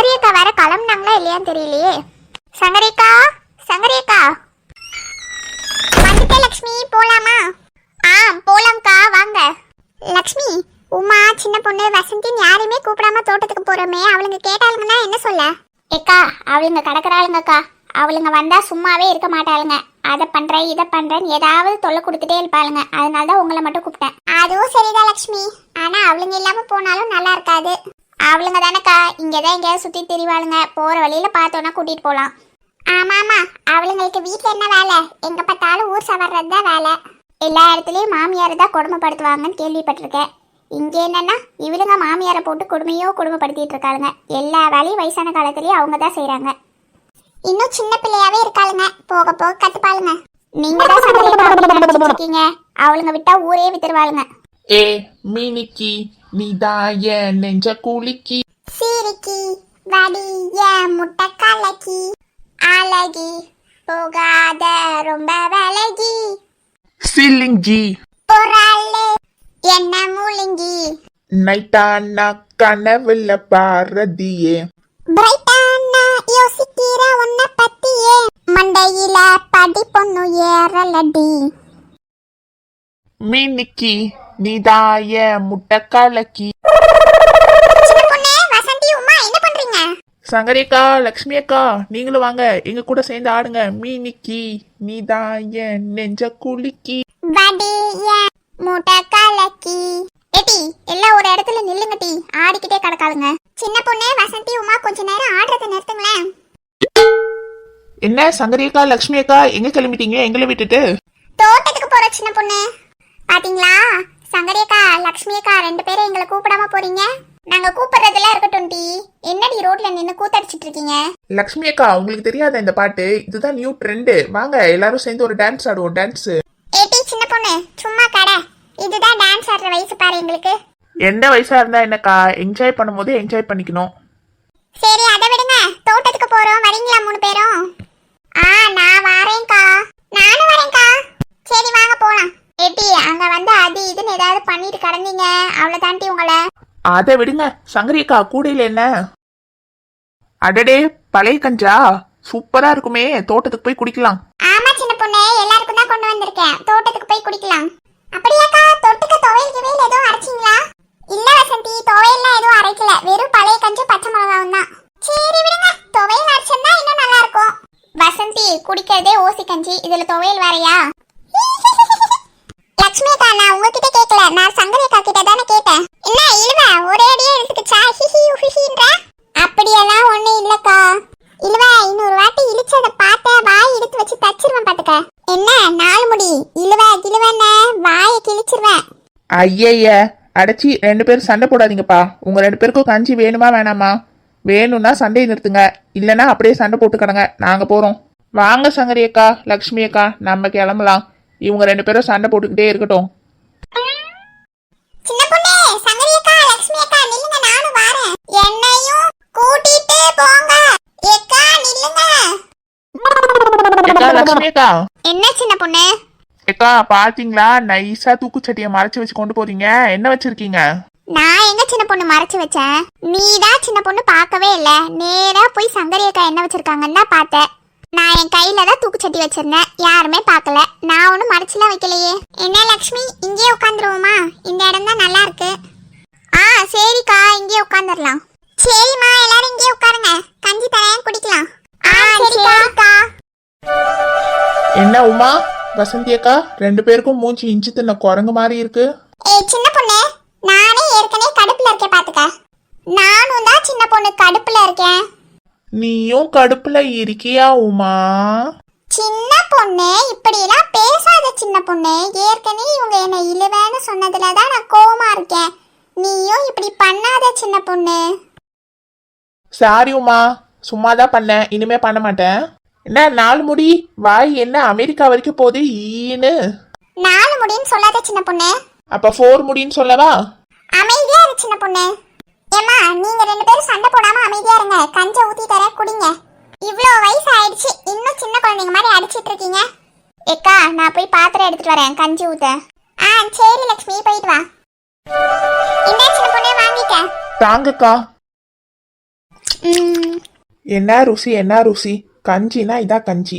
சங்கரியக்கா வேற கிளம்புனாங்களா இல்லையான்னு தெரியலையே. சங்கரியக்கா, சங்கரியக்கா வந்துட்டே. லக்ஷ்மி போலாமா? போலாம்க்கா வாங்க. லக்ஷ்மி, உமா, சின்ன பொண்ணு, வசந்தின்னு யாரையுமே கூப்பிடாம தோட்டத்துக்கு போறோமே, அவளுங்க கேட்டாளுங்கன்னா என்ன சொல்ல? ஏக்கா, அவளுங்க கிடக்குறாளுங்கக்கா. அவளுங்க வந்தா சும்மாவே இருக்க மாட்டாளுங்க. அதை பண்றேன் இதை பண்றேன்னு ஏதாவது தொல்லை கொடுத்துட்டே இருப்பாளுங்க. அதனாலதான் உங்களை மட்டும் கூப்பிட்டேன். அதுவும் சரிதான் லக்ஷ்மி, ஆனா அவளுங்க இல்லாம போனாலும் நல்லா இருக்காது. அவளுங்க தானேக்கா இங்கதான் எங்கேயாவது சுத்தி திரிவாளுங்க. போற வழியில பார்த்தோன்னா கூட்டிட்டு போலாம். ஆமாமா, அவளுங்களுக்கு வீட்டுல என்ன வேலை? எங்க பார்த்தாலும் ஊர் சவர்றதுதான் வேலை. எல்லா இடத்துலயும் மாமியார் தான் கொடுமைப்படுத்துவாங்கன்னு கேள்விப்பட்டிருக்கேன். இங்க என்னன்னா இவளுங்க மாமியாரை போட்டு கொடுமைப்படுத்திட்டு இருக்காளுங்க. எல்லா வேலையும் வயசான காலத்திலயும் அவங்க தான் செய்யறாங்க. இன்னும் சின்ன பிள்ளையாவே இருக்காளுங்க, போக போக கத்துப்பாளுங்க. நீங்க தான் இருக்கீங்க, அவளுங்க விட்டா ஊரே வித்துருவாளுங்க. ஏ மீனிக்கி, நீதான் என் நெஞ்ச குளிக்கி, சீரிக்கி வடி என் முட்டை கலக்கி, அழகி போகாத ரொம்ப விலகி, சிலிங்கி பொறாளே என்ன முழுங்கி, நைட்டானா கனவுல பாரதியே, பிரைட்டானா யோசிக்கிற உன்னை பத்தியே, மண்டையில படி பொண்ணு ஏறலடி. மீனிக்கி, நீதான் என் முட்டை கலக்கி. சங்கரேக்கா, லக்ஷ்மி அக்கா, நீங்களும் வாங்க, எங்க கூட சேர்ந்து ஆடுங்க. மீனிக்கி, நீதான் என் நெஞ்ச குளிக்கி, முட்டை கலக்கி. ஏடி, எல்லாம் ஒரு இடத்துல நில்லுங்க டி, ஆடிக்கிட்டே கிடக்காளுங்க. சின்ன பொண்ணு, வசந்தி, உமா, கொஞ்ச நேரம் ஆடுறத நிறுத்துங்களேன். என்ன சங்கரேக்கா, லக்ஷ்மி அக்கா, எங்க கிளம்பிட்டீங்க எங்களை விட்டுட்டு? தோட்டத்துக்கு போற சின்ன பொண்ணு. பாத்தீங்களா, சங்கரேக்கா, லக்ஷ்மி அக்கா 2 பேரும் எங்களை கூப்பிடாம போறீங்க. நாங்க கூப்பிடுறதெல்லாம் இருக்கட்டும் டி, என்னடி ரோட்ல நின்னு கூத்தடிச்சிட்டு இருக்கீங்க? லக்ஷ்மி அக்கா, உங்களுக்கு தெரியாத இந்த பாட்டு? இதுதான் நியூ ட்ரெண்ட். வாங்க எல்லாரும் சேர்ந்து ஒரு டான்ஸ் ஆடுவோம். டான்ஸ். ஏடி சின்ன பொண்ணு, சும்மா கடை. இதுதான் டான்ஸ் ஆடுற வயசு பாரு எங்களுக்கு. எந்த வயசா இருந்தா என்னக்கா, என்ஜாய் பண்ணும்போது என்ஜாய் பண்ணிக்கணும். சரி, அதை விடுங்க. தோட்டத்துக்கு போறோம், வரீங்களா 3 பேரும்? நான் வரேன்க்கா. நானும் வரேன்க்கா. சரி வாங்க போலாம். ஏடி, அங்க வந்து அது இதுன்னு ஏதாவது பண்ணிட்டு கிடந்தீங்க, அவ்வளவுதான்டி உங்களை. அதை விடுங்க. சங்கரியக்கா, கூடையில என்ன? அடடே, பழைய கஞ்சா சூப்பரா இருக்குமே, தோட்டத்துக்கு போய் குடிக்கலாம். ஆமா சின்ன பொண்ணு, எல்லாருக்கும் தான் கொண்டு வந்திருக்கேன். தோட்டத்துக்கு போய் குடிக்கலாம். அப்படியாக்கா, தொட்டுக்க துவையல் கிவையல் எதுவும் அரைச்சிங்களா? இல்ல வசந்தி, துவையல்லாம் எதுவும் அரைக்கல, வெறும் பழைய கஞ்சி பச்சை மிளகாவும் தான். சரி விடுங்க, துவையல் அரைச்சா இன்னும் நல்லா இருக்கும். வசந்தி, குடிக்கிறதே ஓசி கஞ்சி, இதுல துவையல் வேறையா? லட்சுமி அக்கா, நான் உங்ககிட்ட கேட்கல, நான் சங்கரி அக்கா கிட்ட தானே கேட்டேன். என்ன இழுவ ஒரே அடியே எடுத்துக்கிச்சா? ஹிஹின்ற. அப்படியெல்லாம் ஒண்ணும் இல்லக்கா. இழுவ இன்னொரு வாட்டி இழிச்சத பார்த்த வாய் எடுத்து வச்சு தச்சிருவேன் பாத்துக்க. என்ன 4 முடி இழுவ கிழுவன வாயை கிழிச்சிருவேன். ஐய அடைச்சி, 2 பேரும் சண்டை போடாதீங்கப்பா. உங்க 2 பேருக்கும் கஞ்சி வேணுமா வேணாமா? வேணும்னா சண்டையை நிறுத்துங்க, இல்லைன்னா அப்படியே சண்டை போட்டுக்கடங்க. நாங்க போறோம். வாங்க சங்கரி அக்கா, லக்ஷ்மி அக்கா, நம்ம கிளம்பலாம். இவங்க 2 பேரும் சண்டை போட்டுக்கிட்டே இருக்கட்டும். சின்ன பொண்ணே, சங்கரி அக்கா, லக்ஷ்மி அக்கா நில்லுங்க, நானும் வரேன். என்னையும் கூட்டிட்டு போங்க. ஏக்கா நில்லுங்க. அக்கா, லக்ஷ்மி அக்கா. என்ன சின்ன பொண்ணு? அக்கா பாத்தீங்களா, நைஸா தூக்குச்சட்டியை மறைச்சு வச்சு கொண்டு போறீங்க. என்ன வச்சிருக்கீங்க? நான் எங்க சின்ன பொண்ணு மறைச்சு வச்சேன்? நீதான் சின்ன பொண்ணு பார்க்கவே இல்ல. நேரா போய் சங்கரி அக்கா என்ன வச்சிருக்காங்கன்னு தான் பார்த்தேன். நான் என் கையில தான் தூக்குச்சட்டி வச்சிருந்தேன், யாருமே பார்க்கல. நான் ஒன்னும் மறைச்சுலாம் வைக்கலையே. என்ன லக்ஷ்மி, இங்கே உட்காந்துருவோமா? இந்த இடம் தான் நல்லா இருக்கு. சரிக்கா, இங்கே உட்காந்துடலாம். சரிம்மா, எல்லாரும் இங்கே உட்காருங்க, கஞ்சி தரேன் குடிக்கலாம். சரிக்கா. என்ன உமா, வசந்தி அக்கா, 2 பேருக்கும் மூஞ்சி இஞ்சி தின்ன குரங்கு மாதிரி இருக்கு. சின்ன பொண்ணு, நானே ஏற்கனவே கடுப்புல இருக்கேன் பாத்துக்க. நானும் தான் சின்ன பொண்ணு கடுப்புல இருக்கேன். நீயும் கடுப்புல இருக்கியா உமா? சின்ன பொண்ணு, இப்படி எல்லாம் பேசாத சின்ன பொண்ணு. ஏற்கனவே இவங்க என்ன இழுவேன்னு சொன்னதுலதான் நான் கோவமா இருக்கேன். நீயும் இப்படி பண்ணாத சின்ன பொண்ணு. சாரி உமா, சும்மாதான் பண்ணேன், இனிமே பண்ண மாட்டேன். என்ன 4 முடி வாய் என்ன அமெரிக்கா வரைக்கும் போகுது ஈன்னு? 4 முடின்னு சொல்லாத சின்ன பொண்ணு. அப்ப 4 முடின்னு சொல்லவா? அமைதியா இரு சின்ன பொண்ணு. ஏமா, நீங்க 2 பேரும் சண்டை போடாம அமைதியா இருங்க, கஞ்ச ஊத்தி தர குடிங்க. இவ்ளோ வயசு ஆயிடுச்சு, இன்னும் சின்ன குழந்தைங்க மாதிரி அடிச்சிட்டு இருக்கீங்க. ஏக்கா, நான் போய் பாத்திரம் எடுத்துட்டு வரேன் கஞ்சி ஊத்த. சரி லட்சுமி, போயிட்டு வா. என்ன சின்ன பொண்ணு, வாங்கிக்க. தாங்கக்கா. ம், என்ன ருசி என்ன ருசி, கஞ்சினா இதான் கஞ்சி.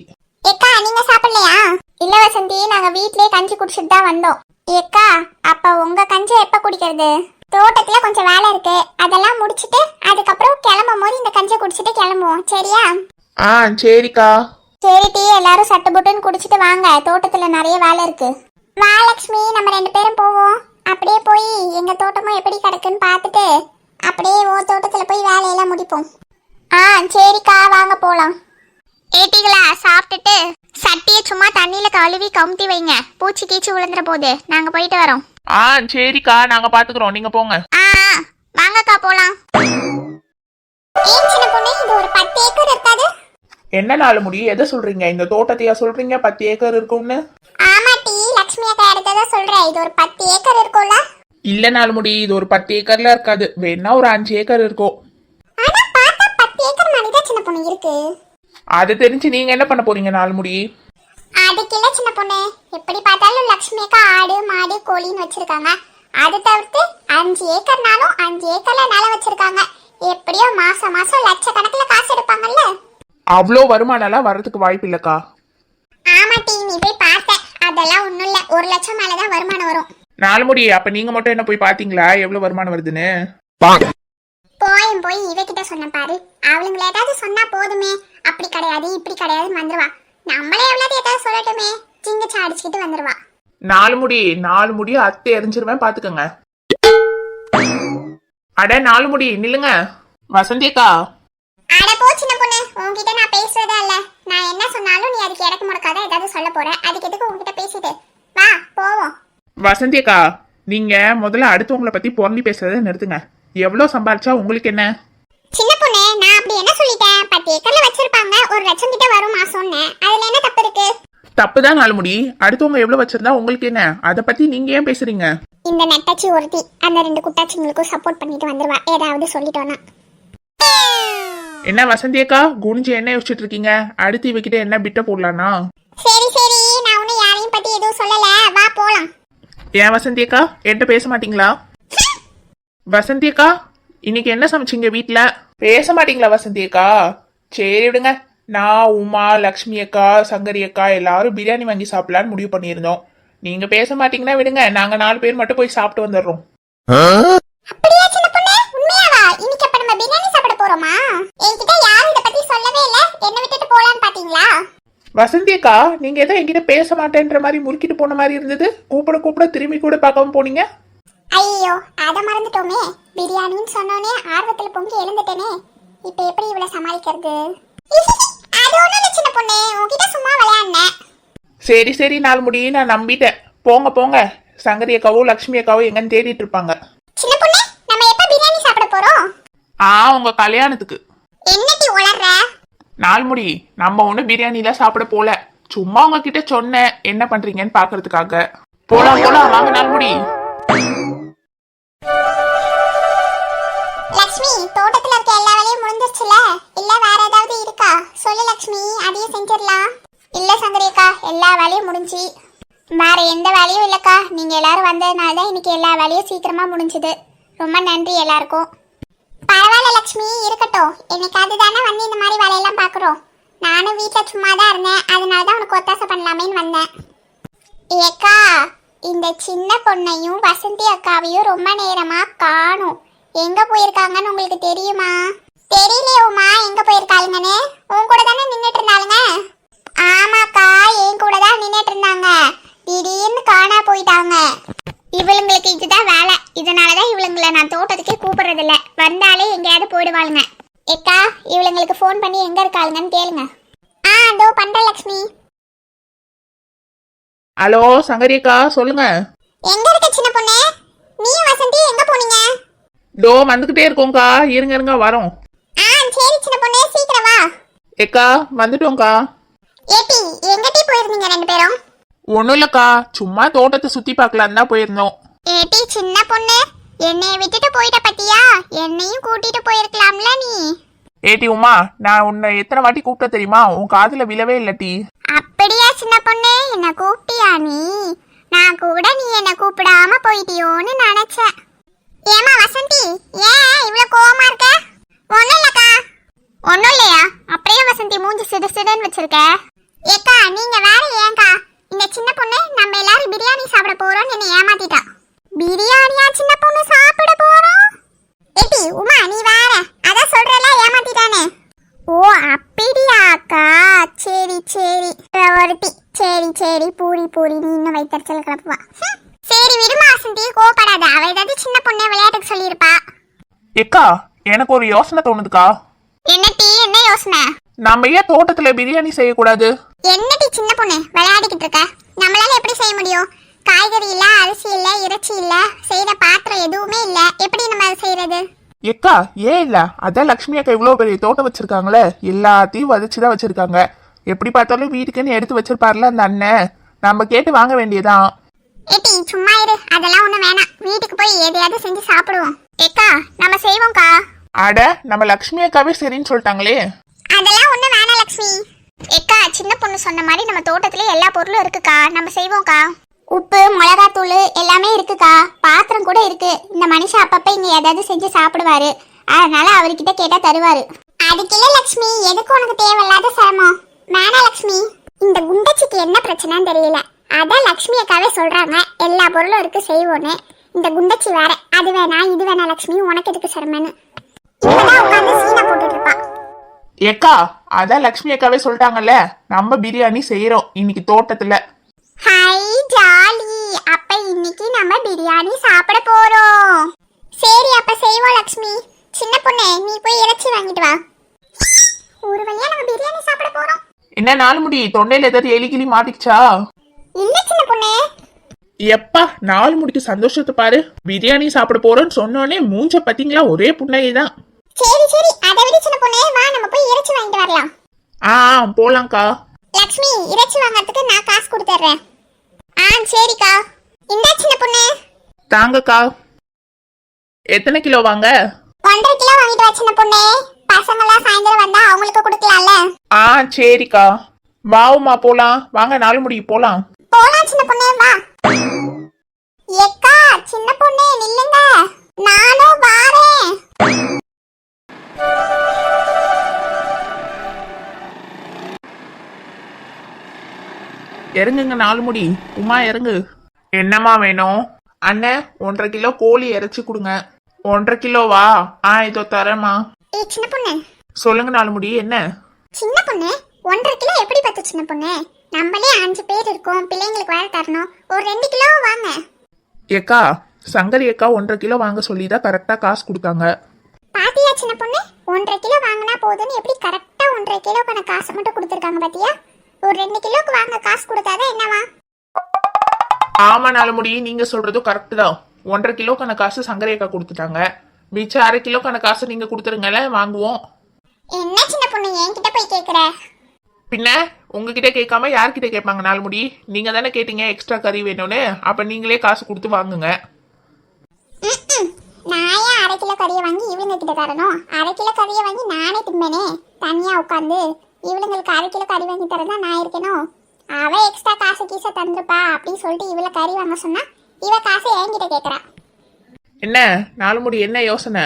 ஏக்கா நீங்க சாப்பிடலையா? இல்ல வசந்தி, நாங்க வீட்லயே கஞ்சி குடிச்சிட்டு தான் வந்தோம். ஏக்கா, அப்ப உங்க கஞ்சி எப்ப குடிக்கிறது? தோட்டத்துல கொஞ்சம் வேலை இருக்கு, அதெல்லாம் முடிச்சிட்டு அதுக்கப்புறம் கிளம்பும் போது இந்த கஞ்சியை குடிச்சிட்டு கிளம்புவோம், சரியா? ஆ சரிக்கா. சரி டீ, எல்லாரும் சட்டு புட்டுன்னு குடிச்சிட்டு வாங்க, தோட்டத்துல நிறைய வேலை இருக்கு. வா லக்ஷ்மி, நம்ம 2 பேரும் போவோம். அப்படியே போய் எங்க தோட்டமும் எப்படி கிடக்குன்னு பார்த்துட்டு அப்படியே ஓ தோட்டத்துல போய் வேலையெல்லாம் முடிப்போம். ஆ சரிக்கா, வாங்க போலாம். ஏட்டிகளா, சாப்பிட்டுட்டு சட்டியை சும்மா தண்ணியில கழுவி கமுத்தி வைங்க, பூச்சி கீச்சி விழுந்துற போது. நாங்க போயிட்டு வரோம். ஆ சரிக்கா, நாங்க பாத்துக்கிறோம், நீங்க போங்க. ஆ வாங்கக்கா போலாம். ஏன் சின்ன பொண்ணு, இது ஒரு 10 ஏக்கர் இருக்காது? என்ன நாள் முடி, எதை சொல்றீங்க? இந்த தோட்டத்தையா சொல்றீங்க 10 ஏக்கர் இருக்கும்னு? ஆமா டி, லக்ஷ்மி அக்கா எடுத்ததா சொல்றேன். இது ஒரு 10 ஏக்கர் இருக்கும்ல? இல்ல நாள் முடி, இது ஒரு 10 ஏக்கர்ல இருக்காது, வேணா ஒரு 5 ஏக்கர் இருக்கும். ஆனா பார்த்தா 10 ஏக்கர் மாதிரி தான் சின்ன பொண்ணு இருக்கு. அது தெரிஞ்சு நீங்க என்ன பண்ண போறீங்க நாள் முடி? அதுக்கு இல்ல சின்ன பொண்ணு, எப்படி பார்த்தாலும் லக்ஷ்மி அக்கா ஆடு மாடு கோழின்னு வச்சிருக்காங்க. அது தவிர்த்து 5 ஏக்கர்னாலும் 5 ஏக்கர்ல நிலம் வச்சிருக்காங்க. எப்படியோ மாசம் மாசம் லட்சக்கணக்கில் காசு எடுப்பாங்கல்ல. அவ்வளோ வருமானம்லாம் வர்றதுக்கு வாய்ப்பு இல்லக்கா. ஆமா டி, நீ போய் பார்த்த, அதெல்லாம் ஒண்ணும் இல்ல, 1 லட்சம் மேலதான் வருமானம் வரும். நாலு முடி, அப்ப நீங்க மட்டும் என்ன போய் பாத்தீங்களா எவ்வளவு வருமானம் வருதுன்னு? போய் இவகிட்ட சொன்ன பாரு, அவளுங்களை ஏதாவது சொன்னா போதுமே, அப்படி கிடையாது இப்படி கிடையாதுன்னு வந்துருவா. நம்மளே எவ்வளவு ஏதாவது சொல்லட்டுமே, சிங்கிச்சா அடிச்சுக்கிட்டு வந்துருவா. நாலு முடி அத்தை எரிஞ்சிருவேன் பாத்துக்கங்க. அட நாலு முடி நில்லுங்க. வசந்தி அக்கா. அட போ சின்ன பொண்ணு, உன்கிட்ட நான் பேசுறதா இல்ல. நான் என்ன சொன்னாலும் நீ அதுக்கு இடக்கு முடக்காத ஏதாவது சொல்ல போற. அதுக்கு எதுக்கு உன்கிட்ட பேசிட்டு? வா போவோம். வசந்தி அக்கா, நீங்க முதல்ல அடுத்தவங்களை பத்தி பொறண்டி பேசுறதை நிறுத்துங்க. எவ்வளவு சம்பாரிச்சா உங்களுக்கு என்ன? சின்ன பொண்ணு, நான் அப்படி என்ன சொல்லிட்டேன்? 10 ஏக்கர்ல வச்சிருப்பாங்க, 1 லட்சம் கிட்ட வரும் மாசம்னு. அதுல என்ன தப்பு இருக்கு? தப்புதான் நாலு முடி, அடுத்தவங்க எவ்வளவு வச்சிருந்தா உங்களுக்கு என்ன? அத பத்தி நீங்க ஏன் பேசுறீங்க? இந்த நெட்டச்சி ஒருத்தி அந்த 2 குட்டாச்சிங்களுக்கும் சப்போர்ட் பண்ணிட்டு வந்துருவா, ஏதாவது சொல்லிட்டோன்னா. என்ன வசந்தி அக்கா, குனிஞ்சு என்ன யோசிச்சுட்டு இருக்கீங்க? அடுத்து இவகிட்ட என்ன பிட்ட போடலானா? சரி சரி, நான் ஒன்னும் யாரையும் பத்தி எதுவும் சொல்லல, வா போலாம். ஏன் வசந்தி அக்கா, என்கிட்ட பேச மாட்டீங்களா? வசந்தி அக்கா, இன்னைக்கு என்ன சமைச்சீங்க வீட்ல? பேச மாட்டீங்களா வசந்தி அக்கா? சரி விடுங்க. நான் உமா, லக்ஷ்மி அக்கா, சங்கரி அக்கா எல்லாரும் பிரியாணி வாங்கி சாப்பிடலான்னு முடிவு பண்ணியிருந்தோம். நீங்க பேச மாட்டீங்கன்னா விடுங்க, நாங்க 4 பேர் மட்டும் போய் சாப்பிட்டு வந்துடுறோம். அப்படியே சின்ன பொண்ணு, உண்மையாவா? இன்னைக்கு அப்ப நம்ம பிரியாணி சாப்பிட போறோமா? என்கிட்ட யாரும் இத பத்தி சொல்லவே இல்ல, என்ன விட்டுட்டு போலான்னு பாத்தீங்களா? வசந்தி அக்கா, நீங்க ஏதோ என்கிட்ட பேச மாட்டேன்ற மாதிரி முறுக்கிட்டு போன மாதிரி இருந்தது. கூப்பிட திரும்பி கூட பார்க்காம போனீங்க. ஐயோ, அத மறந்துட்டோமே. பிரியாணின்னு சொன்னோனே ஆர்வத்துல பொங்கி எழுந்துட்டேனே. இப்ப எப்படி இவள சமாளிக்கிறது? அது ஒண்ணும் இல்ல சின்ன பொண்ணு, உன்கிட்ட சும்மா விளையாடுனேன். சரி நாலு முடி, நான் நம்பிட்டேன். போங்க. சங்கரி அக்காவும் லக்ஷ்மி அக்காவும் எங்கன்னு தேடிட்டு இருப்பாங்க. சின்ன பொண்ணு, நம்ம எப்ப பிரியாணி சாப்பிட போறோம்? உங்க கல்யாணத்துக்கு. என்னடி உளறற? நாலு முடி, நம்ம ஒண்ணு பிரியாணிலாம் சாப்பிட போல, சும்மா உங்ககிட்ட சொன்னேன் என்ன பண்றீங்கன்னு பாக்குறதுக்காக. போலாம் வாங்க நாலு முடி. லக்ஷ்மி, தோட்டத்துல இருக்க எல்லா வேலையும் முடிஞ்சிருச்சுல? இல்ல வேற ஏதாவது இருக்கா? சொல்லு லக்ஷ்மி, அதையும் செஞ்சிடலாம். இல்ல சங்கரேக்கா, எல்லா வேலையும் முடிஞ்சு. வேற எந்த வேலையும் இல்லக்கா, நீங்க எல்லாரும் வந்ததுனால தான் இன்னைக்கு எல்லா வேலையும் சீக்கிரமா முடிஞ்சது. ரொம்ப நன்றி எல்லாருக்கும். பரவாயில்ல லக்ஷ்மி, இருக்கட்டும். என்னைக்காவது தானே வந்து இந்த மாதிரி வேலையெல்லாம் பாக்குறோம். நானும் வீட்டுல சும்மா தான் இருந்தேன், அதனாலதான் உனக்கு ஒத்தாசை பண்ணலாமேன்னு வந்தேன். ஏக்கா, இந்த சின்ன பொண்ணையும் வசந்தி அக்காவையும் ரொம்ப நேரமா காணும். எங்க போயிருக்காங்கன்னு உங்களுக்கு தெரியுமா? தெரியலையே உமா, எங்க போயிருக்காளுங்கன்னு. உன் கூட தானே நின்னுட்டு இருந்தாளுங்க. ஆமாக்கா, என் கூட தான் நின்னுட்டு இருந்தாங்க. திடீர்னு காணா போயிட்டாங்க. இவளுங்களுக்கு இதுதான் வேலை, இதனாலதான் இவளுங்களை நான் தோட்டத்துக்கே கூப்பிடுறது இல்ல. வந்தாலே எங்கேயாவது போயிடுவாளுங்க. ஏக்கா, இவளுங்களுக்கு ஃபோன் பண்ணி எங்க இருக்காளுங்கன்னு கேளுங்க. அதோ பண்றேன் லக்ஷ்மி. ஹலோ சங்கரி அக்கா, சொல்லுங்க. எங்க இருக்க சின்ன பொண்ணு? நீ வசந்தி எங்க போனீங்க? டோ வந்துகிட்டே இருக்கோம்க்கா, இருங்க வரோம். சரி சின்ன பொண்ணு, சீக்கிரம் வா. ஏக்கா வந்துட்டோம்க்கா. ஏட்டி, எங்கடி போயிருந்தீங்க 2 பேரும்? ஒண்ணும் இல்லக்கா, சும்மா தோட்டத்தை சுத்தி பார்க்கலாம் தான் போயிருந்தோம். ஏட்டி சின்ன பொண்ணு, என்னைய விட்டுட்டு போயிட்ட பத்தியா? என்னையும் கூட்டிட்டு போயிருக்கலாம்ல நீ. ஏட்டி உமா, நான் உன்னை எத்தனை வாட்டி கூப்பிட்ட தெரியுமா? உன் காதுல விழவே இல்லட்டி. அப்படியா சின்ன பொண்ணு, என்ன கூப்பிட்டியா நீ? நான் கூட நீ என்ன கூப்பிடாம போயிட்டியோன்னு நினைச்சேன். ஏமா வசந்தி, ஏன் இவ்வளவு கோவமா இருக்க? ஒண்ணும் இல்லக்கா. வச்சிருக்க? ஏக்கா நீங்க வேற ஏங்கா? இந்த சின்ன பொண்ணு நம்ம எல்லாரும் பிரியாணி சாப்பிட போறோம்னு என்ன ஏமாத்திட்டா. பிரியாணியா சின்ன பொண்ணு சாப்பிட போறோம்? ஏடி உமா நீ வேற, அத சொல்றல ஏமாத்திட்டானே. ஓ அப்படியாக்கா, சரி சரி ஒருத்தி, சரி சரி பூரி பூரி நீ இன்னும் வைத்தறிச்சல் கிளப்புவா. சரி விடுமா வசந்தி, கோபப்படாத. அவ ஏதாவது சின்ன பொண்ணு விளையாட்டுக்கு சொல்லியிருப்பா. ஏக்கா எனக்கு ஒரு யோசனை தோணுதுக்கா. என்ன டீ, என்ன யோசனை? நம்ம ஏன் தோட்டத்துல பிரியாணி செய்யக்கூடாது? என்னடி சின்ன பொண்ணு விளையாடிக்கிட்டு இருக்க? நம்மளால எப்படி செய்ய முடியும்? காய்கறி இல்ல, அரிசி இல்ல, இறைச்சி இல்ல, செய்யற பாத்திரம் எதுவுமே இல்ல, எப்படி நம்ம அதை செய்யறது? ஏக்கா ஏன் இல்ல, அதான் லக்ஷ்மி அக்கா இவ்வளவு பெரிய தோட்டம் வச்சிருக்காங்களே, எல்லாத்தையும் வதச்சுதான் வச்சிருக்காங்க. எப்படி பார்த்தாலும் வீட்டுக்குன்னு எடுத்து வச்சிருப்பாருல அந்த அண்ணன், நம்ம கேட்டு வாங்க வேண்டியதான். ஏடி சும்மா இரு, அதெல்லாம் ஒண்ணு வேணாம். வீட்டுக்கு போய் எதையாவது செஞ்சு சாப்பிடுவோம். ஏக்கா நம்ம செய்வோம்க்கா. அட நம்ம லக்ஷ்மி அக்காவே சரின்னு சொல்லிட்டாங்களே. அதெல்லாம் ஒண்ணு வேணாம் லக்ஷ்மி. ஏக்கா சின்ன பொண்ணு சொன்ன மாதிரி நம்ம தோட்டத்துல எல்லா பொருளும் இருக்குக்கா, நம்ம செய்வோம்க்கா. உப்பு மிளகாத்தூள் எல்லாமே இருக்குக்கா, பாத்திரம் கூட இருக்கு. இந்த மனுஷன் அப்பப்ப இங்க ஏதாவது செஞ்சு சாப்பிடுவாரு, அதனால அவர்கிட்ட கேட்டா தருவாரு. அதுக்கு இல்ல லக்ஷ்மி, எதுக்கு உனக்கு தேவையில்லாத சிரமம்? வேணா லக்ஷ்மி, இந்த குண்டச்சிக்கு என்ன பிரச்சனைன்னு தெரியல. அதான் லக்ஷ்மி அக்காவே சொல்றாங்க எல்லா பொருளும் இருக்கு செய்வோன்னு. இந்த குண்டச்சி வேற அது வேணா இது வேணா லக்ஷ்மி, உனக்கு எதுக்கு சிரமம்னு இப்பதான் உட்காந்து சீனா போட்டுட்டு இருப்பா. ஏக்கா அதான் லக்ஷ்மி அக்காவே சொல்லிட்டாங்கல்ல, நம்ம பிரியாணி செய்யறோம் இன்னைக்கு தோட்டத்துல. ஹை ஜாலி, அப்ப இன்னைக்கு நம்ம பிரியாணி சாப்பிட போறோம். சரி அப்ப செய்வோம் லக்ஷ்மி. சின்ன பொண்ணு நீ போய் இறைச்சி வாங்கிட்டு வா. ஒரு வழியா நம்ம பிரியாணி சாப்பிட போறோம். என்ன நாலு முடி, தொண்டையில ஏதாவது எலி கிளி மாட்டிக்கிச்சா? இல்ல சின்ன பொண்ணு. எப்பா நாலு முடிக்கு சந்தோஷத்தை பாரு, பிரியாணி சாப்பிட போறோம்னு சொன்னோடனே மூஞ்ச பாத்தீங்களா, ஒரே புண்ணையதான். சரி சரி அதை விட சின்ன பொண்ணு, வா நம்ம போய் இறைச்சி வாங்கிட்டு வரலாம். போலாம்க்கா. லக்ஷ்மி இறைச்சி வாங்கறதுக்கு நான் காசு கொடுத்துறேன். சரிக்கா. இந்த சின்ன பொண்ணு தாங்கக்கா. எத்தனை கிலோ வாங்க? 1.5 கிலோ வாங்கிட்டு வா சின்ன பொண்ணு. பசங்களாம் சாயந்தரம் வந்தா அவங்களுக்கு கொடுக்கலாம்ல. சரிக்கா. வாவுமா போலாம், வாங்க நாலு முடிக்கு போலாம். போலாம் சின்ன பொண்ணு வா. ஏக்கா சின்ன பொண்ணு நில்லுங்க, நானும் வாரேன். இறங்குங்க நாலு முடி, உமா இறங்கு. என்னம்மா வேணும்? அண்ணன் 1.5 கிலோ கோழி இறைச்சி கொடுங்க. 1.5 கிலோவா? இதோ தரேம்மா. சின்ன பொண்ணு சொல்லுங்க நாலு முடி, என்ன? சின்ன பொண்ணு 1.5 கிலோ எப்படி பத்து சின்ன பொண்ணு? நம்மளே 5 பேர் இருக்கோம், பிள்ளைங்களுக்கு வேற தரணும். ஒரு 2 கிலோ வாங்க. ஏக்கா சங்கரி அக்கா 1.5 கிலோ வாங்க சொல்லிதான் கரெக்டா காசு கொடுத்தாங்க. பாத்தியா சின்ன பொண்ணு, 1.5 கிலோ வாங்கினா போதுன்னு எப்படி கரெக்டா 1.5 கிலோக்கான காசு மட்டும் கொடுத்துருக்காங்க பாத்தியா? ஒரு 2 கிலோக்கு வாங்க காசு கொடுத்தாதான் என்னவா? ஆமா நாலு முடி, நீங்க சொல்றதும் கரெக்ட் தான். 1.5 கிலோக்கான காசு சங்கரி அக்கா கொடுத்துட்டாங்க, மிச்சம் 1/2 கிலோக்கான காசு நீங்க கொடுத்துருங்கள, வாங்குவோம். என்ன சின்ன பொண்ணு என்கிட்ட போய் கேக்குற? பின்ன உங்ககிட்ட கேட்காம யார்கிட்ட கேட்பாங்க நாலு முடி? நீங்க தானே கேட்டீங்க எக்ஸ்ட்ரா கறி வேணும்னு, அப்ப நீங்களே காசு கொடுத்து வாங்குங்க. நான் ஏன் 1/2 கிலோ கறியை வாங்கி இவங்க கிட்ட தரணும்? 1/2 கிலோ கறியை வாங்கி நானே திம்பேனே தனியா உட்காந்து. இவளுங்களுக்கு 1/2 கிலோ கறி வாங்கி தரதான் நான் இருக்கணும். அவ எக்ஸ்ட்ரா காசு கீச தந்துருப்பா அப்படின்னு சொல்லிட்டு இவள கறி வாங்க சொன்னா இவ காசை என்கிட்ட கேக்குறா. என்ன நாலு முடி, என்ன யோசனை?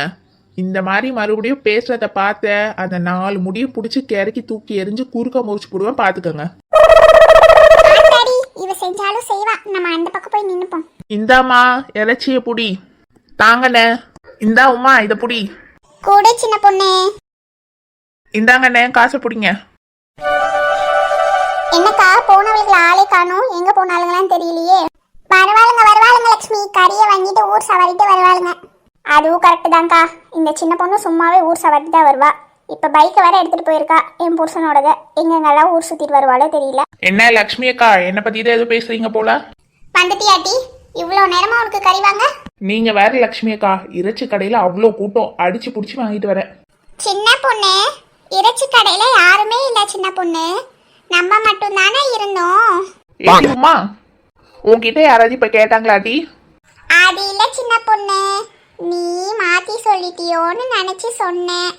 இந்த மாதிரி மறுபடியும் பேசுறத பார்த்த அந்த 4 முடியும் பிடிச்சி கிறக்கி தூக்கி எரிஞ்சு குறுக்க முறிச்சு போடுவேன், பாத்துக்கோங்க. இவ செஞ்சாலும் செய்வா, நம்ம அந்த பக்கம் போய் நின்னுப்போம். இந்தாமா இறைச்சிய புடி. தாங்கண்ணே. இந்தா உமா இத புடி. கூட சின்ன பொண்ணு. இந்தாங்கண்ணே காசை புடிங்க. என்னக்கா போனவளுக்கு ஆளே காணும், எங்க போனாலுங்களான்னு தெரியலையே. வருவாளுங்க லட்சுமி, கறியை வாங்கிட்டு ஊர் சவாரிட்டு வருவாளுங்க. அதுவும் கரெக்டு தான்க்கா, இந்த சின்ன பொண்ணு சும்மாவே ஊர் சவாரிட்டு தான் வருவா. இப்ப பைக்கை வேற எடுத்துட்டு போயிருக்கா என் புருஷனோடத. எங்கெங்கெல்லாம் ஊர் சுத்திட்டு வருவாளோ தெரியல. என்ன லக்ஷ்மி அக்கா என்ன பத்தி தான் எதுவும் பேசுறீங்க போல? வந்துட்டியாட்டி, இவ்வளவு நேரமா உனக்கு கறி வாங்க? நீங்க வேற லக்ஷ்மி அக்கா, இறைச்சி கடையில அவ்வளோ கூட்டம், அடிச்சு புடிச்சு வாங்கிட்டு வரேன். சின்ன பொண்ணு இறைச்சி கடையில யாருமே இல்ல சின்ன பொண்ணு, நம்ம மட்டும் தானே இருந்தோம். உமா உன்கிட்ட யாராவது இப்ப கேட்டாங்களாடி? அது இல்ல சின்ன பொண்ணு, நீ மாத்தி சொல்லிட்டியோன்னு நினைச்சு சொன்னேன்.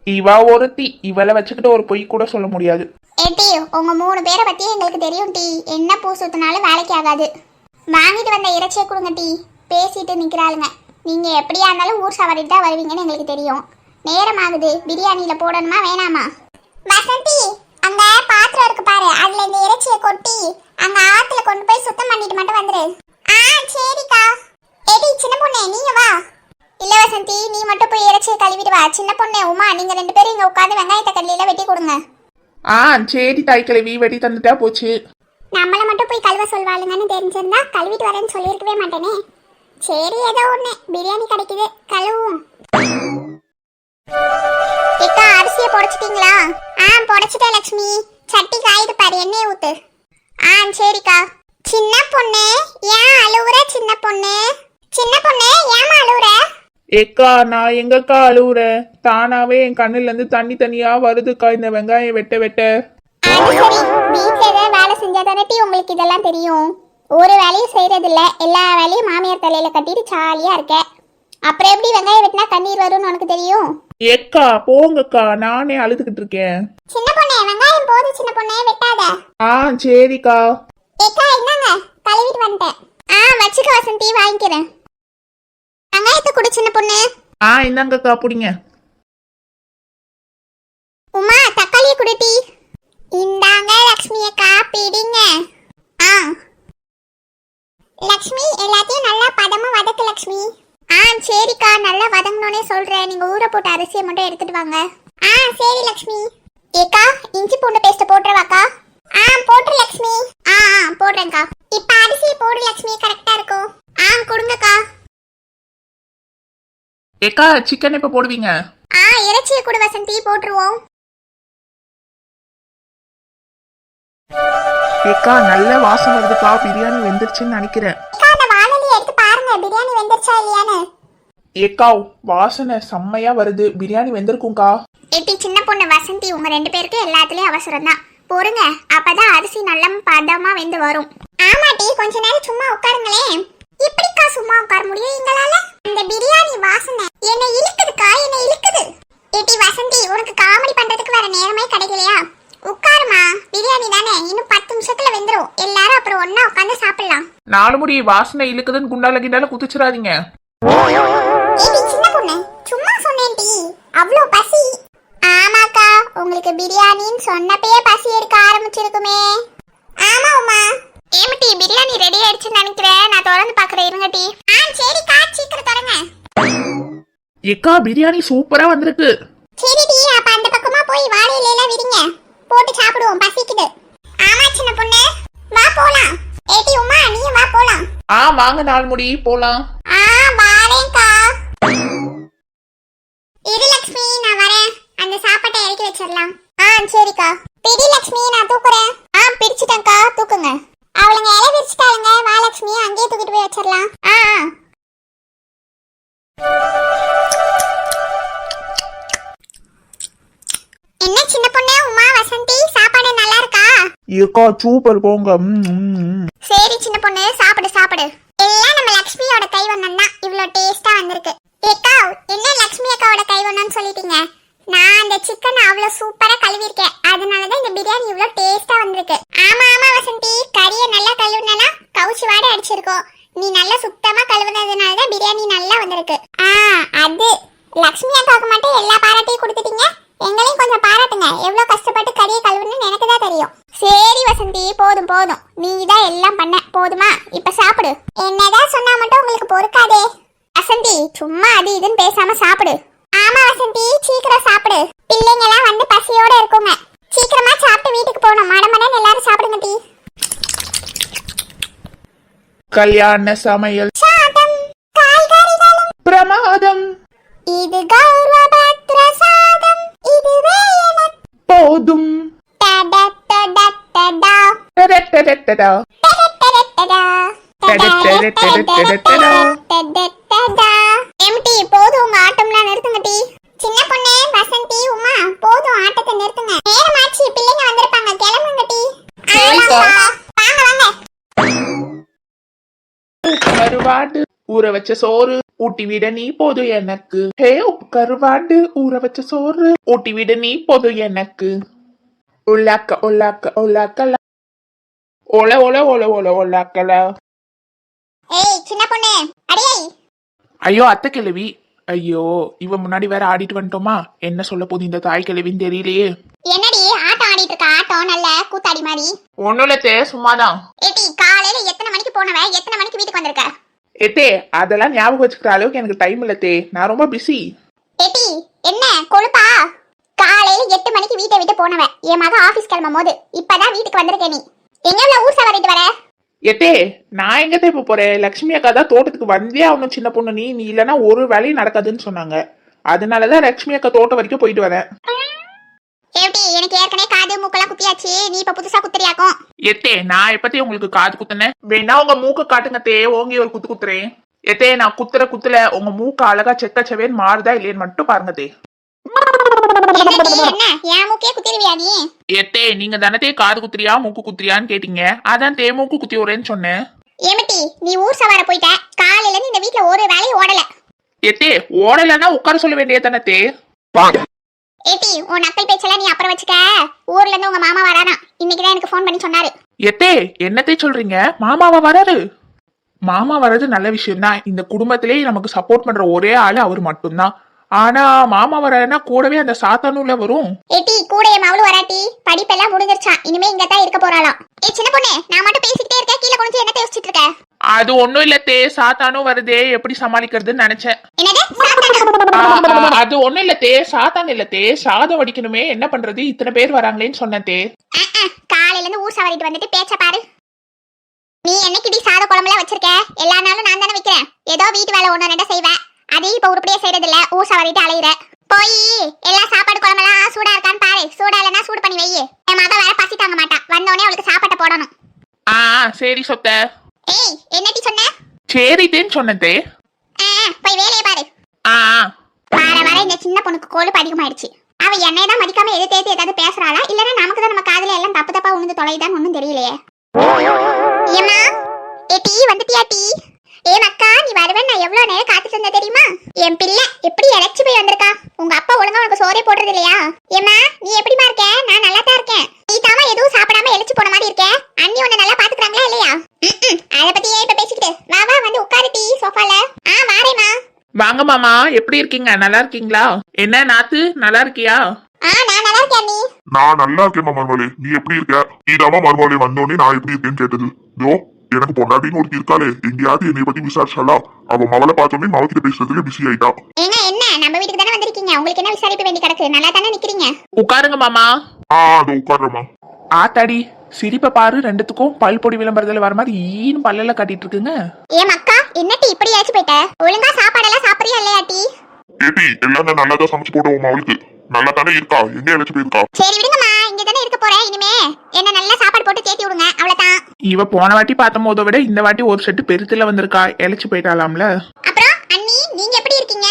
இவ ஒருத்தி, இவளை வச்சுக்கிட்டு ஒரு பொய் கூட சொல்ல முடியாது. ஏட்டி உங்க 3 பேரை பத்தி எங்களுக்கு தெரியும் டி, என்ன பூ சுத்தினாலும் வேலைக்கு ஆகாது. வாங்கிட்டு வந்த இறைச்சியை கொடுங்க டி. பேசிட்டு நிக்கிறாளுங்க. நீங்க எப்படியா இருந்தாலும் ஊர் சவாரிட்டு தான் வருவீங்கன்னு எங்களுக்கு தெரியும். நேரம் ஆகுது, பிரியாணியில போடணுமா வேணாமா? வசந்தி அங்க பாத்திரம் இருக்கு பாரு, அதுல இந்த இறைச்சியை கொட்டி அங்க ஆத்துல கொண்டு போய் சுத்தம் பண்ணிட்டு மட்டும் வந்துரு. ஆ சரிக்கா. ஏடி சின்ன பொண்ணே நீங்க வா. இல்ல வசந்தி, நீ மட்டும் போய் இறைச்சியை கழுவிட்டு வா. சின்ன பொண்ணே உமா, நீங்க 2 பேரும் இங்க உட்காந்து வெங்காயத்தை கல்லில வெட்டி கொடுங்க. ஆ சரி தாய் கிழவி, வெட்டி தந்துட்டா போச்சு. நம்மள மட்டும் போய் கழுவ சொல்வாளுங்கன்னு தெரிஞ்சிருந்தா கழுவிட்டு வரேன்னு சொல்லியிருக்கவே மாட்டேனே. சரி ஏதோ ஒண்ணு, பிரியாணி கிடைக்குது கழுவும். ஏக்கா அரிசியை புடைச்சிட்டீங்களா? ஆ புடைச்சிட்டேன் லட்சுமி. சட்டி காயுது பாரு, எண்ணெயை ஊத்து. ஆ சரிக்கா. சின்ன பொண்ணு ஏன் அழுவுற? சின்ன பொண்ணு சின்ன பொண்ணு ஏமா அழுவுற? ஏக்கா நான் எங்கக்கா அழுவுறேன், தானாவே என் கண்ணுல இருந்து தண்ணி தனியா வருதுக்கா இந்த வெங்காயம் வெட்ட வெட்ட. அது சரி, வீட்டுல ஏதாவது வேலை செஞ்சா தானே உங்களுக்கு இதெல்லாம் தெரியும். ஒரு வேலையும் செய்யறது இல்ல, எல்லா வேலையும் மாமியார் தலையில கட்டிட்டு ஜாலியா இருக்க. அப்புறம் எப்படி வெங்காயம் வெட்டினா கண்ணீர் வரும்னு உனக்கு தெரியும்? ஏக்கா போங்கக்கா, நானே அழுதுகிட்டு இருக்கேன். சின்ன பொண்ணே வெங்காயம் போது, சின்ன பொண்ணே வெட்டாத. ஆ சரிக்கா. ஏக்கா என்னங்க கழுவிட்டு வந்துட்டேன். ஆ வச்சுக்க வசந்தி, வாங்கிக்கிறேன். வெங்காயத்தை குடு சின்ன பொண்ணு. ஆ இந்தாங்கக்கா புடிங்க. உமா தக்காளியை குடுட்டி. இந்தாங்க லக்ஷ்மி அக்கா, பிடிங்க. ஆ லக்ஷ்மி எல்லாத்தையும் நல்லா பதமா வதக்கு லக்ஷ்மி. ஆ சரிக்கா, நல்லா வதங்கணும்னே சொல்றேன். நீங்க ஊற போட்ட அரிசியை மட்டும் எடுத்துட்டு வாங்க. ஆ சரி லக்ஷ்மி. ஏக்கா இஞ்சி பூண்டு பேஸ்ட் போட்டுருவாக்கா? ஆ போட்டுரு லக்ஷ்மி. ஆ போடுறேன்க்கா. இப்ப அரிசியை போடு லக்ஷ்மி, கரெக்டா இருக்கும். ஆ கொடுங்கக்கா. ஏக்கா சிக்கன் எப்ப போடுவீங்க? ஆ இறைச்சியை கூட வசந்தி போட்டுருவோம். ஏக்கா நல்ல வாசம் வருதுக்கா, பிரியாணி வெந்துருச்சுன்னு நினைக்கிறேன். அக்கா அந்த வானலியை எடுத்து பாருங்க, பிரியாணி வெந்துருச்சா இல்லையான்னு. ஏக்கா வாசனை செம்மையா வருது, பிரியாணி வெந்திருக்கும்க்கா. ஏட்டி சின்ன பொண்ணு வசந்தி, உங்க 2 பேருக்கும் எல்லாத்துலயும் அவசரம் தான். பொறுங்க, அப்பதான் அரிசி நல்ல பதமா வெந்து வரும். ஆமாட்டி, கொஞ்ச நேரம் சும்மா உட்காருங்களேன். இப்படிக்கா சும்மா உட்கார முடியும் எங்களால? அந்த பிரியாணி வாசனை என்ன இழுக்குதுக்கா, என்ன இழுக்குது. ஏட்டி வசந்தி, உனக்கு காமெடி பண்றதுக்கு வேற நேரமே கிடைக்கலையா? உட்காருமா, பிரியாணி தானே, இன்னும் 10 நிமிஷத்துல வெந்துரும். எல்லாரும் அப்புறம் ஒண்ணா உட்காந்து சாப்பிடலாம். 4 முடி வாசனை இழுக்குதுன்னு குண்டால கிண்டால குதிச்சிடாதீங்க. ஏடி சின்ன பொண்ணு, சும்மா சொன்னேன் டி, அவ்வளோ பசி. ஆமாக்கா, உங்களுக்கு பிரியாணின்னு சொன்னப்பயே பசி எடுக்க ஆரம்பிச்சிருக்குமே. ஆமா உமா. ஏமிட்டி பிரியாணி ரெடி ஆயிடுச்சுன்னு நினைக்கிறேன், நான் திறந்து பாக்குறேன் இருங்க டி. ஆ சரிக்கா, சீக்கிரம் தொடங்க. ஏக்கா பிரியாணி சூப்பரா வந்திருக்கு. சரி டி, அப்ப அந்த பக்கமா போய் வாழை இலையில விரிங்க, போட்டு சாப்பிடுவோம், பசிக்குது. ஆமா சின்ன பொண்ணு, வா போலாம். ஏடி உமா நீயும் வா போலாம். ஆ வாங்க 4 முடி போலாம். ஆ வாரேன்க்கா. இரு லக்ஷ்மி, நான் வரேன். அந்த சாப்பாட்டை இறக்கி வச்சிடலாம். ஆ சரிக்கா. பிடி லக்ஷ்மி, நான் தூக்குறேன். ஆ பிடிச்சிட்டேன்க்கா, தூக்குங்க. அவளுங்க இலை விரிச்சிட்டாளுங்க, வா லக்ஷ்மி அங்கேயே தூக்கிட்டு போய் வச்சிடலாம். ஆ என்ன சின்ன பொண்ணு உமா வசந்தி, சாப்பாடு நல்லா இருக்கா? ஏக்கா சூப்பர் போங்க. சரி சின்ன பொண்ணு, சாப்பிடு சாப்பிடு. எல்லாம் நம்ம லக்ஷ்மியோட கைவண்ணம் தான் இவ்ளோ டேஸ்டா வந்திருக்கு. ஏக்கா என்ன லக்ஷ்மி அக்காவோட கைவண்ணம்னு சொல்லிட்டீங்க? நான் அந்த சிக்கன் அவ்வளோ சூப்பரா கழுவிருக்கேன், அதனாலதான் இந்த பிரியாணி இவ்ளோ டேஸ்டா வந்திருக்கு. ஆமா ஆமா வசந்தி, கறியை நல்லா கழுவுனா கவுச்சி வாடை அடிச்சிருக்கோம். நீ நல்லா சுத்தமா கழுவுனதுனாலதான் பிரியாணி நல்லா வந்திருக்கு. அது லக்ஷ்மி அக்காவுக்கு மட்டும் எல்லா பாராட்டையும் கொடுத்துட்டீங்க, எங்களையும் கொஞ்சம் பாராட்டுங்க. எவ்வளவு கஷ்டப்பட்டு கறியை கழுவுன்னு எனக்கு தான் தெரியும். சரி வசந்தி, போதும் போதும், நீ தான் எல்லாம் பண்ண போதுமா? இப்ப சாப்பிடு. என்னதான் சொன்னா மட்டும் உங்களுக்கு பொறுக்காதே. வசந்தி சும்மா அது இதுன்னு பேசாம சாப்பிடு. ஆமா வசந்தி, சீக்கிரம் சாப்பிடு. பிள்ளைங்க எல்லாம் வந்து பசியோட இருக்குங்க. சீக்கிரமா சாப்பிட்டு வீட்டுக்கு போகணும். மடமடன்னு எல்லாரும் சாப்பிடுங்க டி. கல்யாண சமையல் சாதம் காய்கறிகளும் பிரமாதம், இது கௌரவபத்ர சாதம், இதுவே எனக்கு போதும். டடடடடடா. டடடடடடா. எம்டி போதும், உங்க ஆட்டம்லாம் நிறுத்துங்க டி. சின்ன பொண்ணு வசந்தி உமா போதும், ஆட்டத்தை நிறுத்துங்க. நேரமாச்சு, பிள்ளைங்க வந்திருப்பாங்க, கிளம்புங்க டி. சரிக்கா. வாங்க வாங்க. கருவாடு ஊற வச்ச சோறு ஊட்டி விட நீ போதும் எனக்கு. ஹே கருவாடு ஊற வச்ச சோறு ஊட்டி விட நீ போதும் எனக்கு. உல்லாக்க உல்லாக்க உல்லாக்கல ஒல ஒல ஒல ஒல ஒல்லாக்கல. ஏய் சின்ன பொண்ணு அடியே. ஐயோ அத்தை கிழவி, ஐயோ இவ முன்னாடி வேற ஆடிட்டு வந்துட்டோமா, என்ன சொல்ல போகுது இந்த தாய் கிழவின்னு தெரியலையே. என்னடி ஆட்டம் ஆடிட்டு இருக்க? ஆட்டம் ஆட்டம் நல்ல கூத்தாடி மாதிரி. ஒண்ணும் இல்லத்தே, சும்மாதான். ஏட்டி காலையில எத்தனை மணிக்கு போனவ, எத்தனை மணிக்கு வீட்டுக்கு வந்திருக்க? எத்தே, அதெல்லாம் ஞாபகம் வச்சுக்கிற அளவுக்கு எனக்கு டைம் இல்லத்தே, நான் ரொம்ப பிஸி. ஏட்டி என்ன கொழுப்பா? காலையில 8 மணிக்கு வீட்டை விட்டு போனவ, என் மக ஆபீஸ் கிளம்பும் போது இப்பதான் வீட்டுக்கு வந்திருக்க. நீ எங்க ஊர் சவாரிட்டு வர? எத்தே, நான் எங்கத்தே இப்ப போறேன்? லட்சுமி அக்கா தான் தோட்டத்துக்கு வந்தே ஆகணும் சின்ன பொண்ணு, நீ இல்லைன்னா ஒரு வேலையும் நடக்காதுன்னு சொன்னாங்க. அதனாலதான் லட்சுமி அக்கா தோட்டம் வரைக்கும் போயிட்டு வரேன். ஏட்டி எனக்கு ஏற்கனவே காது மூக்கெல்லாம் குத்தியாச்சு, நீ இப்ப புதுசா குத்துறியாக்கும். எத்தே, நான் எப்பத்தே உங்களுக்கு காது குத்துனேன்? வேணா உங்க மூக்க காட்டுங்கத்தே, ஓங்கி ஒரு குத்து குத்துறேன். எத்தே, நான் குத்துற குத்துல உங்க மூக்க அழகா செக்கச்சவேன்னு மாறுதா இல்லையன்னு மட்டும் பாருங்கத்தே. என்ன என் மூக்கே குத்திருவியா நீ? எத்தே, நீங்க தானே காது குத்துறியா மூக்கு குத்துறியான்னு கேட்டீங்க, அதான் தே மூக்கு குத்தி வரேன்னு சொன்னேன். ஏமட்டி நீ ஊர் சவார போயிட்ட, காலையில இருந்து இந்த வீட்ல ஒரு வேலையும் ஓடல. எத்தே, ஓடலன்னா உட்கார சொல்ல வேண்டியதானே தே. ஏட்டி உன் நக்கல் பேச்செல்லாம் நீ அப்புறம் வச்சுக்க. ஊர்ல இருந்து உங்க மாமா வரானா, இன்னைக்குதான் எனக்கு ஃபோன் பண்ணி சொன்னாரு. எத்தே, என்னத்தை சொல்றீங்க? மாமாவா வராரு? மாமா வர்றது நல்ல விஷயம் தான். இந்த குடும்பத்திலேயே நமக்கு சப்போர்ட் பண்ற ஒரே ஆளு அவர் மட்டும்தான். ஆனா மாமா வராருன்னா கூடவே அந்த சாத்தானுல வரும். ஏட்டி கூட என் மவளு வராட்டி, படிப்பெல்லாம் முடிஞ்சிருச்சா, இனிமே இங்க தான் இருக்க போறாளாம். ஏ சின்ன பொண்ணு, நான் மட்டும் பேசிக்கிட்டே இருக்கேன், கீழே குனிஞ்சு என்னத்தை யோசிச்சுட்டு இருக்க? அது ஒண்ணும் இல்லத்தே, சாத்தானும் வருதே, எப்படி சமாளிக்கிறதுன்னு நினைச்சேன். என்னது சாத்தானா? அது ஒண்ணும் இல்லத்தே, சாத்தான் இல்லத்தே, சாதம் வடிக்கணுமே, என்ன பண்றது, இத்தனை பேர் வராங்களேன்னு சொன்னதே. காலையில இருந்து ஊர் சவாரிட்டு வந்துட்டு பேச்ச பாரு. நீ என்னைக்குடி சாத குழம்புல வச்சிருக்க? எல்லா நாளும் நான் தானே வைக்கிறேன். ஏதோ வீட்டு வேலை ஒண்ணு ரெண்டா செய்வேன், அதையும் இப்ப உருப்படியா செய்யறது இல்ல, ஊர் சவாரிட்டு அலையிற. போய் எல்லா சாப்பாடு குழம்பெல்லாம் சூடா இருக்கான்னு பாரு, சூடா இல்லைன்னா சூடு பண்ணி வை. என் மக வேற பசி தாங்க மாட்டா, வந்தோடனே அவளுக்கு சாப்பாட்டை போடணும். சரி சொத்த. ஏய் என்னடி சொன்ன? சரிதேன்னு சொன்னதே. போய் வேலையை பாரு. வர வர இந்த சின்ன பொண்ணுக்கு கொழுப்பு அதிகமாயிடுச்சு. அவ என்னையதான் மதிக்காம எது தேத்தி ஏதாவது பேசுறாளா, இல்லன்னா நமக்கு தான் நம்ம காதுல எல்லாம் தப்பு தப்பா உணர்ந்து தொலைதான் ஒண்ணும் தெரியலையே. ஏமா ஏட்டி வந்துட்டியா டீ? ஏ மக்கா, நீ வருவேன் நான் எவ்வளவு நேரம் காத்துட்டு இருந்த தெரியுமா? என் பிள்ளை எப்படி இழைச்சு போய் வந்திருக்கா. உங்க அப்பா ஒழுங்கா உனக்கு சோறே போடுறது இல்லையா? ஏமா நீ எப்படிமா இருக்க? நான் நல்லா தான் இருக்கேன். நீ தாமா எதுவும் சாப்பிடாம இழைச்சு போன மாதிரி இருக்க. அண்ணி உன்னை நல்லா பாத்துக்கிறாங்களா இல்லையா? அத பத்தி ஏன் இப்ப பேசிக்கிட்டு? வா வா வந்து உட்காரு டீ சோஃபால. வாரேமா. வாங்க மாமா, எப்படி இருக்கீங்க? நல்லா இருக்கீங்களா? என்ன நாத்து, நல்லா இருக்கியா? நான் நல்லா இருக்கேன். நீ? நான் நல்லா இருக்கேன் மருமகளே, நீ எப்படி இருக்க? நீதாமா மருமகளே வந்தோடனே நான் எப்படி இருக்கேன்னு கேட்டது. இதோ எனக்கு பொண்டாட்டின்னு ஒருத்தி இருக்காளே, எங்கேயாவது என்னை பத்தி விசாரிச்சாலா? அவ மவளை பார்த்தோன்னே மவக்கிட்ட பேசுறதுல பிஸி ஆயிட்டா. என்ன நம்ம வீட்டுக்கு தானே வந்திருக்கீங்க, உங்களுக்கு என்ன விசாரிப்பு வேண்டி கிடக்கு? நல்லா தானே நிக்கிறீங்க. உட்காருங்க மாமா. அதோ உட்கார்றமா. ஆத்தாடி, சிரிப்பை பாரு, ரெண்டுத்துக்கும் பல் பொடி விளம்பரத்துல வர மாதிரி ஈன்னு பல்லெல்லாம் கட்டிட்டு இருக்குங்க. ஏ மக்கா, என்ன டீ இப்படி ஆச்சு போயிட்ட? ஒழுங்கா சாப்பாடெல்லாம் சாப்பிடுறியா இல்லையா டீ? ஏட்டி எல்லாம் நான் நல்லா தான் சமைச்சு போடுவோம், அவளுக்கு நல்லா தானே இருக்கா, எங்க இழைச்சு போயிருக்கா? சரி விடுங்கம்மா, இங்க தானே இருக்க போறேன், இனிமே என்ன நல்லா சாப்பாடு போட்டு தேத்தி விடுங்க, அவ்வளவுதான். இவ போன வாட்டி பார்த்த போதை விட இந்த வாட்டி ஒரு செட்டு பெருத்துல வந்திருக்கா, இழைச்சு போயிட்டாலாம்ல. அப்புறம் அண்ணி நீங்க எப்படி இருக்கீங்க?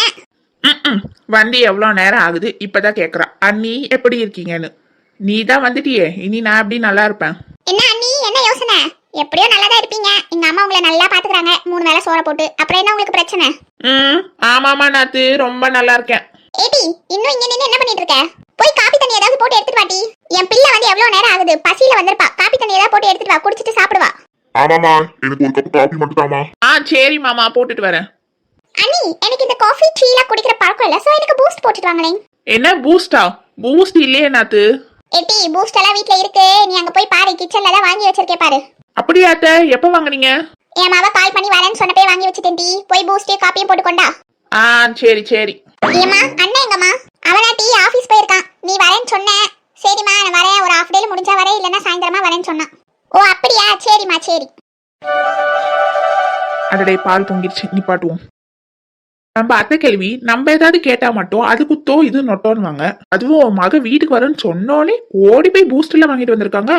வண்டி எவ்வளவு நேரம் ஆகுது, இப்பதான் கேக்குறா அண்ணி எப்படி இருக்கீங்கன்னு. நீ தான் வந்துட்டியே, இனி நான் எப்படி நல்லா இருப்பேன்? என்ன அண்ணி என்ன யோசனை? எப்படியோ நல்லதா இருப்பீங்க, எங்க அம்மா உங்களை நல்லா பாத்துக்கிறாங்க, 3 வேளை சோற போட்டு. அப்புறம் என்ன உங்களுக்கு பிரச்சனை? ஆமாமா நாத்து, ரொம்ப நல்லா இருக்கேன். ஏடி இன்னும் இங்க நின்னு என்ன பண்ணிட்டு இருக்க? போய் காபி தண்ணி ஏதாவது போட்டு எடுத்துட்டு வாடி. என் பிள்ளை வந்து எவ்வளவு நேரம் ஆகுது, பசியில வந்திருப்பா. காபி தண்ணி ஏதாவது போட்டு எடுத்துட்டு வா, குடிச்சிட்டு சாப்பிடுவா. ஆமாமா, எனக்கு ஒரு கப் காபி மட்டும் தாமா. சரி மாமா, போட்டுட்டு வரேன். அண்ணி எனக்கு இந்த காஃபி டீலாம் குடிக்கிற பழக்கம் இல்ல, சோ எனக்கு பூஸ்ட் போட்டுட்டு வாங்களேன். என்ன பூஸ்டா? பூஸ்ட் இல்லையே நாத்து. ஏடி பூஸ்ட் எல்லாம் வீட்ல இருக்கு, நீ அங்க போய் பாரு, கிச்சன்ல தான் வாங்கி வச்சிருக்கே பாரு. அப்படியாத்த, எப்ப வாங்குனீங்க? என் மாவ கால் பண்ணி வரேன்னு சொன்னப்பே வாங்கி வச்சிட்டேன் டீ. போய் பூஸ்ட் காப்பியும் போட்டு கொண்டா. சரி சரி. ஏமா அண்ணன் எங்கம்மா? அவனா டீ ஆபீஸ் போயிருக்கான், நீ வரேன்னு சொன்ன. சரிம்மா நான் வரேன், ஒரு ஹாஃப் டேல முடிஞ்சா வரேன், இல்லன்னா சாயந்தரமா வரேன்னு சொன்னான். ஓ அப்படியா, சரிம்மா சரி. அதடே பால் பொங்கிருச்சு, நிப்பாட்டுவோம். நம்ம அத்தை கேள்வி நம்ம ஏதாவது கேட்டா மட்டும் அது குத்தோ இது நொட்டோன்னுவாங்க. அதுவும் மக வீட்டுக்கு வரேன்னு சொன்னோன்னே ஓடி போய் பூஸ்ட்ல வாங்கிட்டு வந்திருக்காங்க.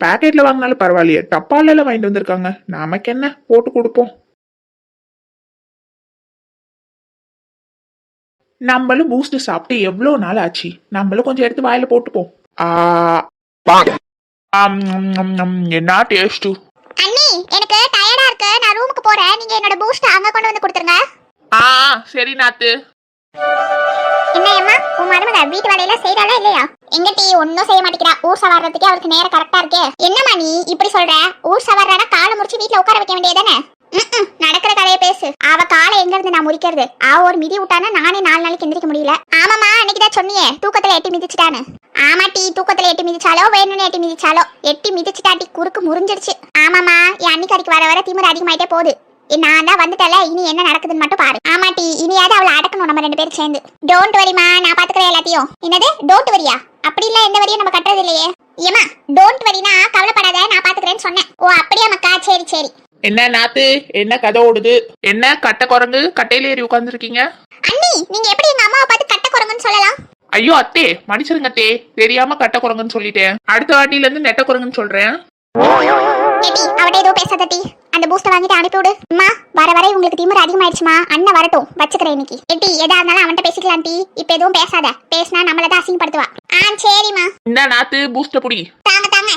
பேக்கெட்ல வாங்கினாலும் பரவாயில்லையே, டப்பால எல்லாம் வாங்கிட்டு வந்திருக்காங்க. நமக்கு என்ன, போட்டு கொடுப்போம். நம்மளும் பூஸ்ட் சாப்பிட்டு எவ்வளவு நாள் ஆச்சு, நம்மளும் கொஞ்சம் எடுத்து வாயில போட்டுப்போம். என்ன டேஸ்ட். அண்ணி எனக்கு டயர்டா இருக்கு, நான் ரூமுக்கு போறேன், நீங்க என்னோட பூஸ்ட் அங்க கொண்டு வந்து கொடுத்துருங்க. சரி நாத்து. என்னையம்மா உன் மருமக வீட்டு வேலையெல்லாம் செய்யறாளா இல்லையா? எங்க டீ ஒன்னும் செய்ய மாட்டேங்கிறா, ஊர் சவாரத்துக்கே அவருக்கு நேரம் கரெக்டா இருக்கே. என்னம்மா நீ இப்படி சொல்ற? ஊர் சவாரானா காலை முடிச்சு வீட்டுல உட்கார வைக்க வேண்டியதானே? நடக்கிற கதையை பேசு. அவ காலை எங்க இருந்து நான் முறிக்கிறது? ஒரு மிதி விட்டானா நானே 4 நாளைக்கு எந்திரிக்க முடியல. ஆமாமா அன்னைக்குதான் சொன்னியே தூக்கத்துல எட்டி மிதிச்சிட்டான்னு. ஆமா டி, தூக்கத்துல எட்டி மிதிச்சாலோ வேணும்னு எட்டி மிதிச்சாலோ எட்டி மிதிச்சிட்டாட்டி குறுக்கு முறிஞ்சிருச்சு. ஆமாமா, என் அன்னிக்காரிக்கு வர வர திமிரு அதிகமாயிட்டே போகுது. நான் தான் வந்துட்டல, இனி என்ன நடக்குதுன்னு மட்டும் பாரு. ஆமா டி, இனியாவது அவளை அடக்கணும் நம்ம 2 பேரும் சேர்ந்து. டோன்ட் வரிமா, நான் பாத்துக்கிறேன் எல்லாத்தையும். என்னது டோன்ட் வரியா? அப்படி இல்ல, எந்த வரியும் நம்ம கட்டுறது இல்லையே. ஏமா டோன்ட் வரினா கவலைப்படாத, நான் பாத்துக்கிறேன்னு சொன்னேன். ஓ அப்படியா மக்கா, சரி சரி. என்ன நாத்து, என்ன கதை ஓடுது? என்ன கட்டை குரங்கு கட்டையில ஏறி உட்காந்துருக்கீங்க? அண்ணி, நீங்க எப்படி எங்க அம்மாவை பார்த்து கட்ட குரங்குன்னு சொல்லலாம்? ஐயோ அத்தே, மன்னிச்சிருங்க அத்தே, தெரியாம கட்டை குரங்குன்னு சொல்லிட்டேன். அடுத்த வாட்டில இருந்து நெட்ட குரங்குன்னு சொல்றேன். ஏடி, அவட்ட ஏதோ பேசாத டி. அந்த பூஸ்டர் வாங்கிட்டு அனுப்பி விடு. அம்மா, வர வர உங்களுக்கு திமிரு அதிகமாயிடுச்சுமா. அண்ணன் வரட்டும், வச்சுக்கிறேன் இன்னைக்கு. ஏடி, எதா இருந்தாலும் அவன்கிட்ட பேசிக்கலாம் டி. இப்ப எதுவும் பேசாத, பேசினா நம்மள தான் அசிங்கப்படுத்துவா. சரிம்மா. என்ன நாத்து, பூஸ்ட புடி. தாங்க தாங்க.